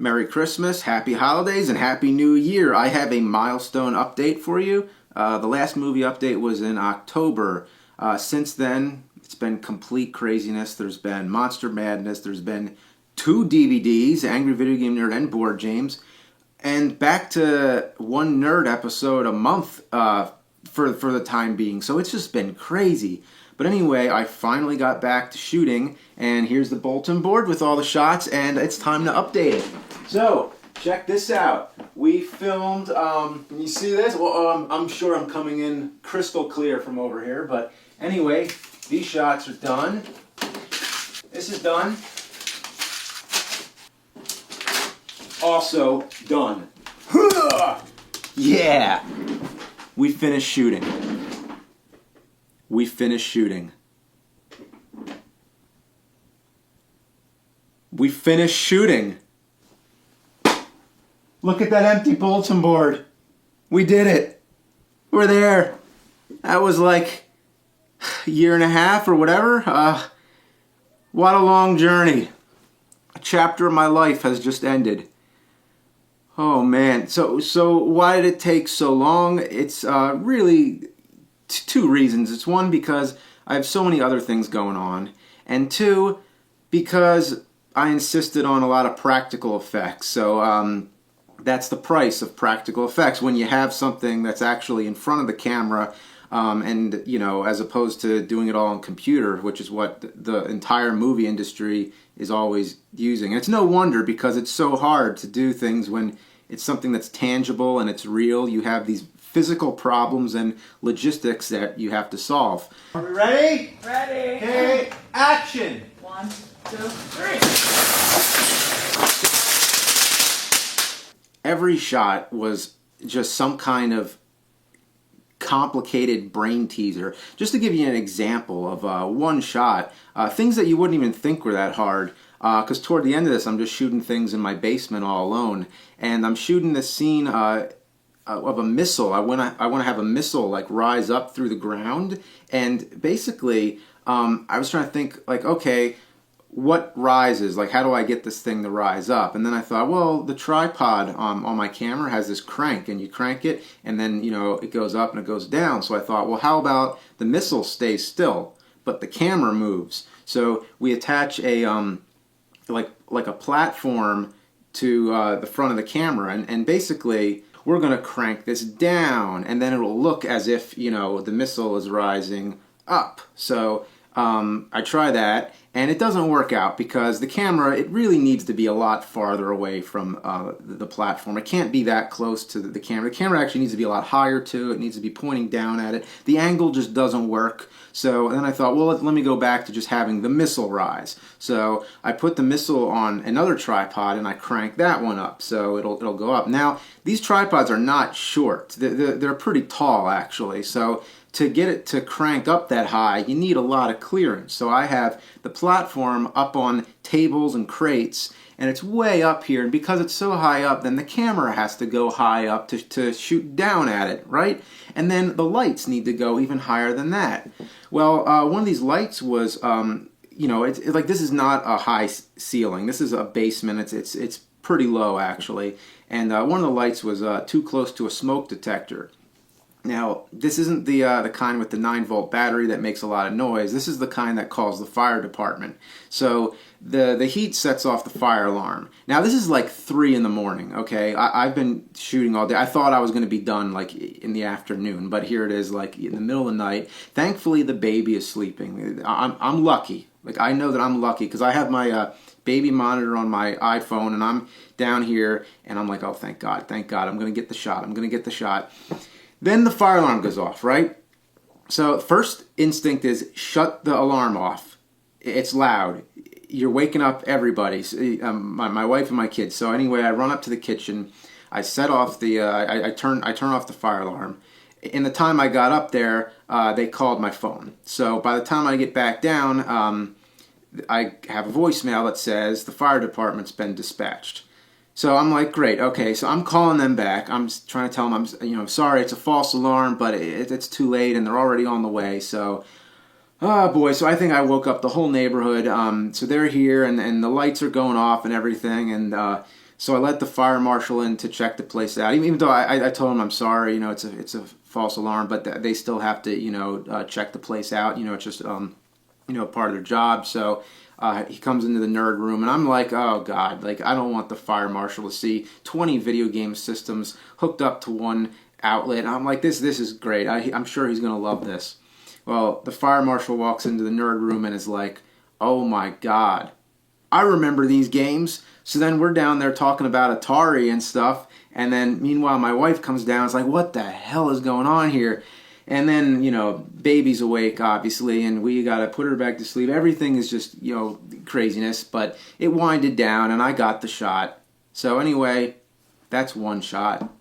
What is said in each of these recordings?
Merry Christmas, Happy Holidays, and Happy New Year. I have a milestone update for you. The last movie update was in October. Since then, it's been complete craziness. There's been Monster Madness. There's been 2 DVDs, Angry Video Game Nerd and Board James. And back to one nerd episode a month for the time being. So it's just been crazy. But anyway, I finally got back to shooting, and here's the bulletin board with all the shots, and it's time to update it. So, check this out. We filmed, can you see this? Well, I'm sure I'm coming in crystal clear from over here, but anyway, these shots are done. This is done. Also done. Yeah! We finished shooting. We finished shooting. We finished shooting. Look at that empty bulletin board. We did it. We're there. That was like a year and a half or whatever. What a long journey. A chapter of my life has just ended. Oh man. So why did it take so long? It's really 2 reasons. It's 1, because I have so many other things going on, and 2, because I insisted on a lot of practical effects. So that's the price of practical effects when you have something that's actually in front of the camera, and you know, as opposed to doing it all on computer, which is what the entire movie industry is always using. And it's no wonder, because it's so hard to do things when it's something that's tangible and it's real. You have these physical problems and logistics that you have to solve. Are we ready? Ready. Okay, action! 1, 2, 3. Every shot was just some kind of complicated brain teaser. Just to give you an example of one shot, things that you wouldn't even think were that hard. Because toward the end of this, I'm just shooting things in my basement all alone, and I'm shooting this scene of a missile. I want to have a missile like rise up through the ground, and basically I was trying to think like, okay, what rises? Like, how do I get this thing to rise up? And then I thought, well, the tripod on my camera has this crank, and you crank it, and then, you know, it goes up and it goes down. So I thought, well, how about the missile stays still, but the camera moves? So we attach a like a platform to the front of the camera, and basically we're going to crank this down, and then it'll look as if, you know, the missile is rising up. So I try that, and it doesn't work out, because the camera, it really needs to be a lot farther away from the platform. It can't be that close to the camera. The camera actually needs to be a lot higher too. It needs to be pointing down at it. The angle just doesn't work. So then I thought, well, let me go back to just having the missile rise. So I put the missile on another tripod, and I crank that one up, so it'll go up. Now, these tripods are not short. They're pretty tall, actually. So to get it to crank up that high, you need a lot of clearance. So I have the platform up on tables and crates, and it's way up here, and because it's so high up, then the camera has to go high up to shoot down at it, right? And then the lights need to go even higher than that. Well, one of these lights was, you know, it's like, this is not a high ceiling. This is a basement. It's pretty low, actually. And one of the lights was too close to a smoke detector. Now, this isn't the kind with the 9-volt battery that makes a lot of noise. This is the kind that calls the fire department. So the heat sets off the fire alarm. Now, this is like 3 in the morning, okay? I've been shooting all day. I thought I was going to be done like in the afternoon, but here it is like in the middle of the night. Thankfully, the baby is sleeping. I'm lucky. Like, I know that I'm lucky, because I have my baby monitor on my iPhone, and I'm down here, and I'm like, oh, thank God, I'm going to get the shot. I'm going to get the shot. Then the fire alarm goes off, right? So first instinct is shut the alarm off. It's loud. You're waking up everybody, my wife and my kids. So anyway, I run up to the kitchen. I set off the, I turn off the fire alarm. In the time I got up there, they called my phone. So by the time I get back down, I have a voicemail that says the fire department's been dispatched. So I'm like, great, okay, so I'm calling them back. I'm trying to tell them, I'm sorry, it's a false alarm, but it's too late, and they're already on the way. So, oh boy, so I think I woke up the whole neighborhood. So they're here, and the lights are going off and everything, and So I let the fire marshal in to check the place out. Even though I told him I'm sorry, it's a false alarm, but they still have to, check the place out. It's just, part of their job. So he comes into the nerd room, and I'm like, oh God, like I don't want the fire marshal to see 20 video game systems hooked up to one outlet. And I'm like, this is great. I'm sure he's gonna love this. Well, the fire marshal walks into the nerd room and is like, oh my God, I remember these games. So then we're down there talking about Atari and stuff. And then meanwhile, my wife comes down. It's like, what the hell is going on here? And then, baby's awake, obviously, and we got to put her back to sleep. Everything is just, craziness. But it winded down, and I got the shot. So anyway, that's one shot.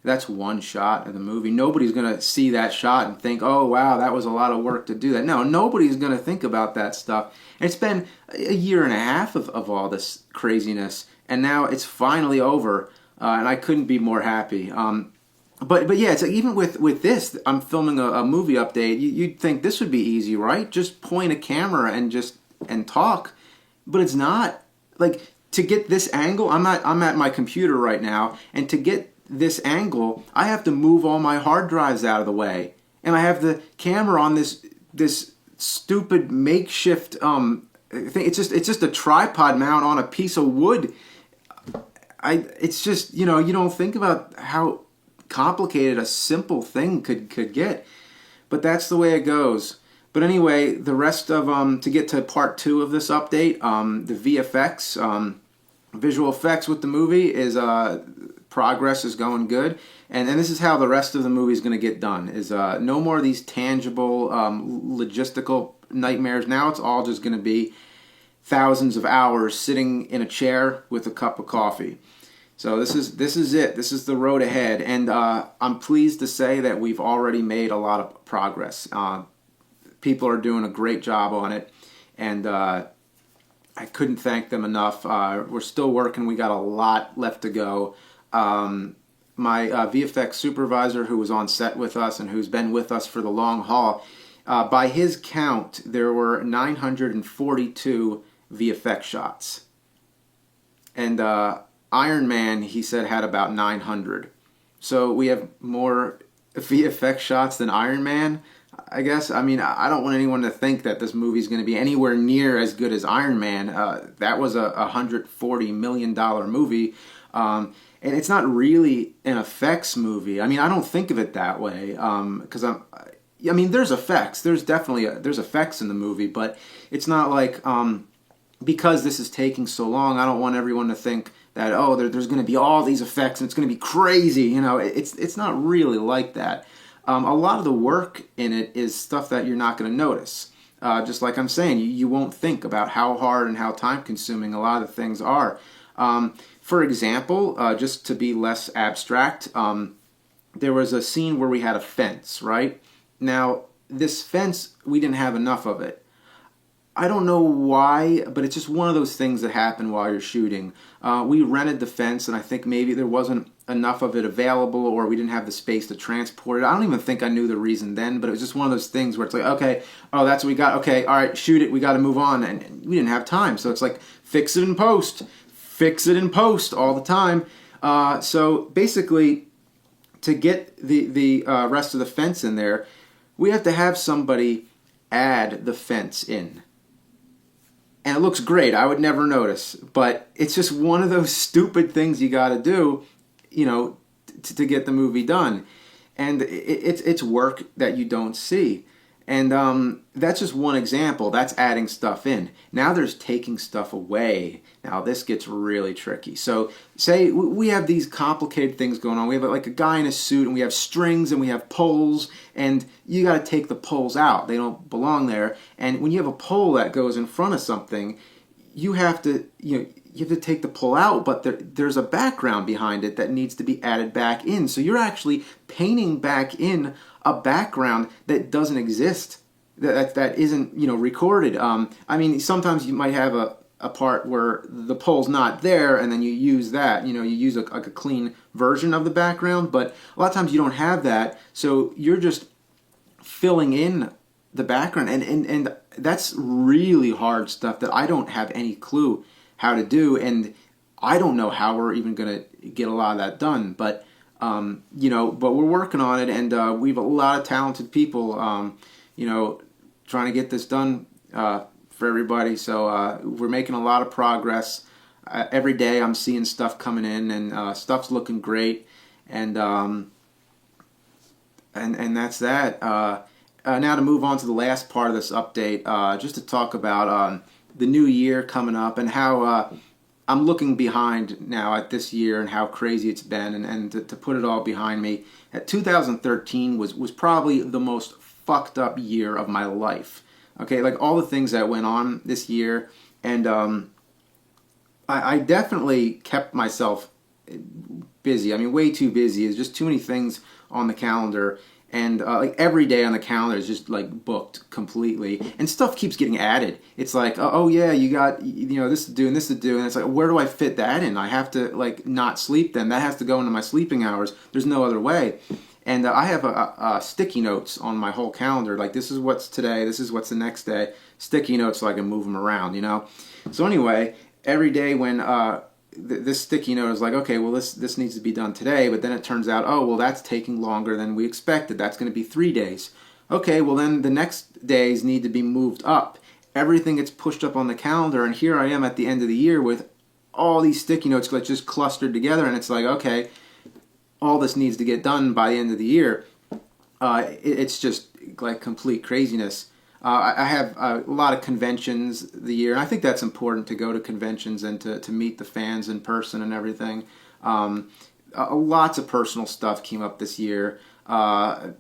That's one shot of the movie. Nobody's going to see that shot and think, oh, wow, that was a lot of work to do that. No, nobody's going to think about that stuff. And it's been a year and a half of all this craziness, and now it's finally over, and I couldn't be more happy. But yeah, it's like, even with this, I'm filming a movie update. You'd think this would be easy, right? Just point a camera and talk. But it's not. Like, to get this angle, I'm at my computer right now, and to get this angle, I have to move all my hard drives out of the way, and I have the camera on this stupid makeshift thing. It's just a tripod mount on a piece of wood. It's just, you don't think about how complicated a simple thing could get, but that's the way it goes. But anyway, the rest of to get to part 2 of this update, the VFX, visual effects with the movie is progress is going good, and this is how the rest of the movie is going to get done. Is no more of these tangible logistical nightmares. Now it's all just going to be thousands of hours sitting in a chair with a cup of coffee. So this is it. This is the road ahead, and I'm pleased to say that we've already made a lot of progress. People are doing a great job on it, and I couldn't thank them enough. We're still working. We got a lot left to go. My VFX supervisor, who was on set with us and who's been with us for the long haul, by his count, there were 942 VFX shots. And Iron Man, he said, had about 900. So we have more VFX shots than Iron Man, I guess. I mean, I don't want anyone to think that this movie's going to be anywhere near as good as Iron Man. That was a $140 million movie. And it's not really an effects movie. I mean, I don't think of it that way, because there's effects. There's definitely there's effects in the movie, but it's not like, because this is taking so long, I don't want everyone to think that, oh, there's going to be all these effects and it's going to be crazy. It's not really like that. A lot of the work in it is stuff that you're not going to notice. Just like I'm saying, you won't think about how hard and how time-consuming a lot of the things are. For example, just to be less abstract, there was a scene where we had a fence, right? Now, this fence, we didn't have enough of it. I don't know why, but it's just one of those things that happen while you're shooting. We rented the fence, and I think maybe there wasn't enough of it available, or we didn't have the space to transport it. I don't even think I knew the reason then, but it was just one of those things where it's like, okay, oh, that's what we got. Okay, all right, shoot it. We got to move on, and we didn't have time. So it's like, fix it in post all the time. So basically, to get the rest of the fence in there, we have to have somebody add the fence in. And it looks great. I would never notice. But it's just one of those stupid things you got to do, to get the movie done. And it's work that you don't see. And that's just one example. That's adding stuff in. Now there's taking stuff away. Now this gets really tricky. So say we have these complicated things going on. We have like a guy in a suit, and we have strings, and we have poles, and you got to take the poles out. They don't belong there. And when you have a pole that goes in front of something, you have to take the pole out, but there's a background behind it that needs to be added back in. So you're actually painting back in a background that doesn't exist, that isn't recorded. Sometimes you might have a part where the pole's not there, and then you use that. You use a clean version of the background, but a lot of times you don't have that, so you're just filling in the background, and that's really hard stuff that I don't have any clue how to do. And I don't know how we're even going to get a lot of that done, but but we're working on it, and we have a lot of talented people, trying to get this done for everybody. So we're making a lot of progress. Every day I'm seeing stuff coming in, and stuff's looking great, and that's that. Now to move on to the last part of this update, just to talk about the new year coming up and how I'm looking behind now at this year and how crazy it's been, and to put it all behind me. 2013 was probably the most fucked up year of my life. Okay, like all the things that went on this year, and I definitely kept myself busy. I mean, way too busy. There's just too many things on the calendar, and like every day on the calendar is just like booked completely, and stuff keeps getting added. It's like, oh yeah, you got this to do and this to do, and it's like, where do I fit that in? I have to like not sleep then. That has to go into my sleeping hours. There's no other way. And I have a sticky notes on my whole calendar. Like, this is what's today, this is what's the next day. Sticky notes so I can move them around, So anyway, every day when this sticky note is like, okay, well, this needs to be done today, but then it turns out, oh, well, that's taking longer than we expected. That's going to be 3 days. Okay, well, then the next days need to be moved up. Everything gets pushed up on the calendar, and here I am at the end of the year with all these sticky notes like just clustered together, and it's like, okay, all this needs to get done by the end of the year. It's just like complete craziness. I have a lot of conventions the year, and I think that's important to go to conventions and to meet the fans in person and everything. Lots of personal stuff came up this year.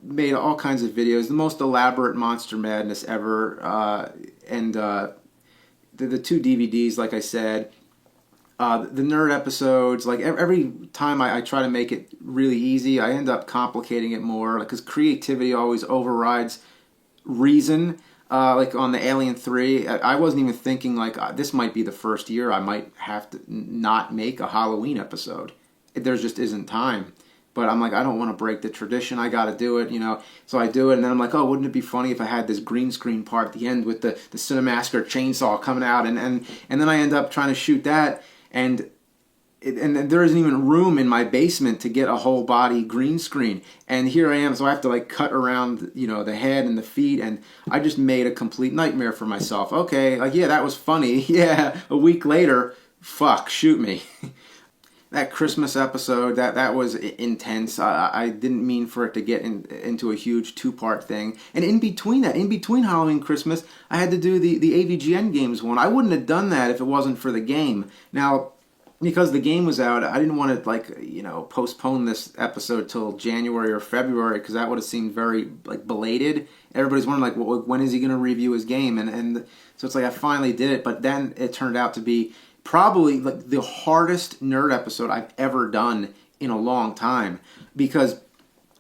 Made all kinds of videos, the most elaborate Monster Madness ever, and the 2 DVDs, like I said. The nerd episodes, like every time I try to make it really easy, I end up complicating it more, because creativity always overrides reason. Like on the Alien 3, I wasn't even thinking like this might be the first year I might have to not make a Halloween episode. There just isn't time. But I'm like, I don't want to break the tradition. I got to do it, So I do it, and then I'm like, oh, wouldn't it be funny if I had this green screen part at the end with the Cinemassacre chainsaw coming out, and then I end up trying to shoot that. And there isn't even room in my basement to get a whole body green screen. And here I am, so I have to like cut around, the head and the feet, and I just made a complete nightmare for myself. Okay, like, yeah, that was funny. Yeah, a week later, fuck, shoot me. That Christmas episode, that was intense. I didn't mean for it to get into a huge 2-part thing. And in between Halloween and Christmas, I had to do the AVGN games one. I wouldn't have done that if it wasn't for the game. Now, because the game was out, I didn't want to postpone this episode till January or February, because that would have seemed very like belated. Everybody's wondering like, well, when is he going to review his game? And so it's like I finally did it, but then it turned out to be probably like the hardest nerd episode I've ever done in a long time, because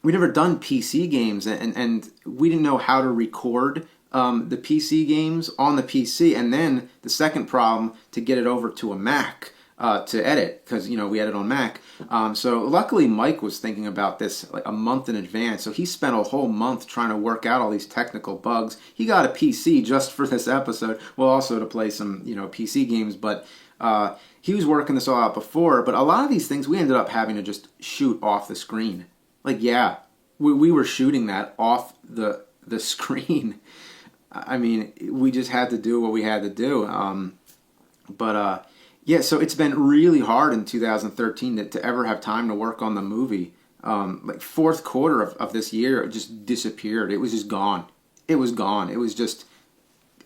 we never done PC games, and we didn't know how to record the PC games on the PC, and then the second problem, to get it over to a Mac to edit, because we edit on Mac. So luckily Mike was thinking about this like a month in advance, so he spent a whole month trying to work out all these technical bugs. He got a PC just for this episode, well, also to play some PC games, but he was working this all out before. But a lot of these things we ended up having to just shoot off the screen. Like, yeah, we were shooting that off the screen. I mean, we just had to do what we had to do. Yeah, so it's been really hard in 2013 to ever have time to work on the movie. Like fourth quarter of this year, it just disappeared. It was just gone. It was gone. It was just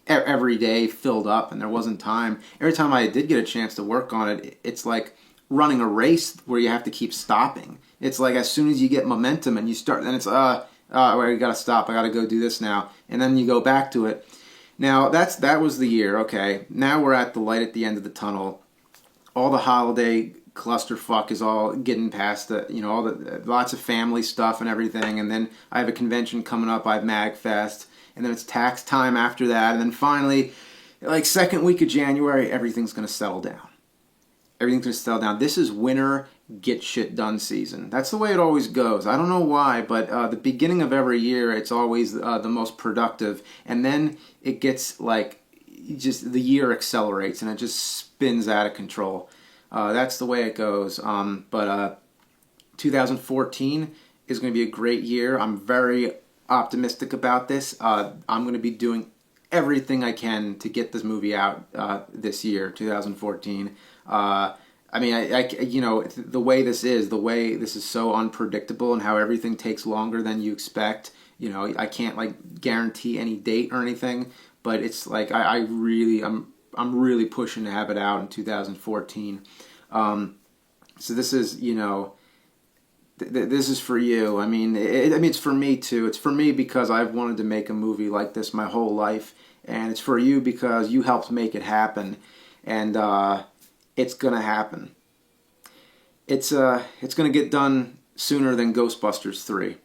every day filled up, and there wasn't time. Every time I did get a chance to work on it, it's like running a race where you have to keep stopping. It's like as soon as you get momentum and you start, then it's I gotta stop. I gotta go do this now, and then you go back to it. Now that was the year. Okay, now we're at the light at the end of the tunnel. All the holiday clusterfuck is all getting past the, all the lots of family stuff and everything, and then I have a convention coming up. I have MagFest, and then it's tax time after that, and then finally, like second week of January, everything's gonna settle down. Everything's gonna settle down. This is winter get shit done season. That's the way it always goes. I don't know why, but the beginning of every year, it's always the most productive, and then it gets like just the year accelerates and it just spins out of control. That's the way it goes. But 2014 is going to be a great year. I'm very optimistic about this. I'm going to be doing everything I can to get this movie out this year, 2014. I mean, the way this is so unpredictable, and how everything takes longer than you expect. I can't like guarantee any date or anything, but it's like I'm really pushing to have it out in 2014. So this is, this is for you. I mean, it's for me too. It's for me because I've wanted to make a movie like this my whole life, and it's for you because you helped make it happen, and it's gonna happen. It's gonna get done sooner than Ghostbusters 3.